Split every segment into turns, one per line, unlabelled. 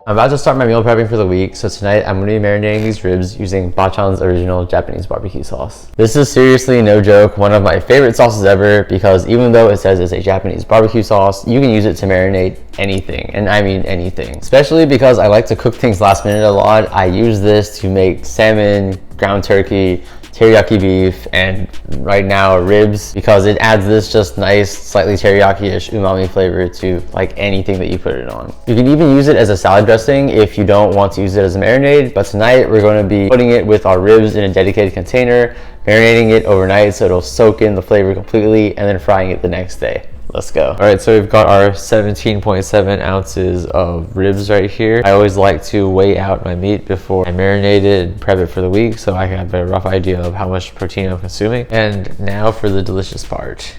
I'm about to start my meal prepping for the week, so tonight I'm going to be marinating these ribs using Bachan's original Japanese barbecue sauce. This is seriously, no joke, one of my favorite sauces ever, because even though it says it's a Japanese barbecue sauce, you can use it to marinate anything, and I mean anything. Especially because I like to cook things last minute a lot, I use this to make salmon, ground turkey, teriyaki beef, and right now ribs, because it adds this just nice, slightly teriyaki-ish umami flavor to like anything that you put it on. You can even use it as a salad dressing if you don't want to use it as a marinade, but tonight we're going to be putting it with our ribs in a dedicated container, marinating it overnight so it'll soak in the flavor completely, and then frying it the next day. Let's go. All right, so we've got our 17.7 ounces of ribs right here. I always like to weigh out my meat before I marinate it and prep it for the week, so I have a rough idea of how much protein I'm consuming. And now for the delicious part.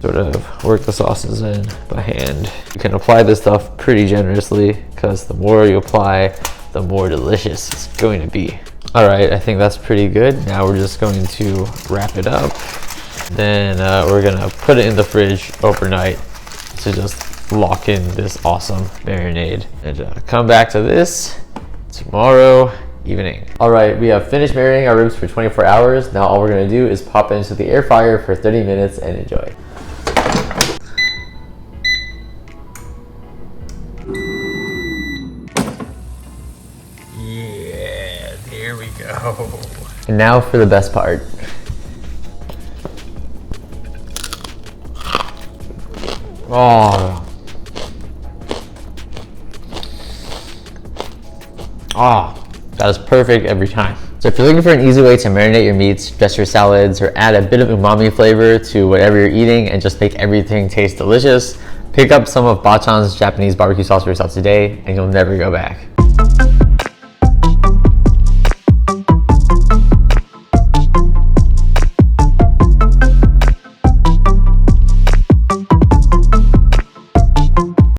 Sort of work the sauces in by hand. You can apply this stuff pretty generously, because the more you apply, the more delicious it's going to be. All right, I think that's pretty good. Now we're just going to wrap it up. Then we're gonna put it in the fridge overnight to just lock in this awesome marinade, and come back to this tomorrow evening. All right, we have finished marinating our ribs for 24 hours. Now all we're gonna do is pop it into the air fryer for 30 minutes and enjoy. Yeah, there we go. And now for the best part. That is perfect every time. So if you're looking for an easy way to marinate your meats, dress your salads, or add a bit of umami flavor to whatever you're eating and just make everything taste delicious, pick up some of Bachan's Japanese barbecue sauce for yourself today and you'll never go back.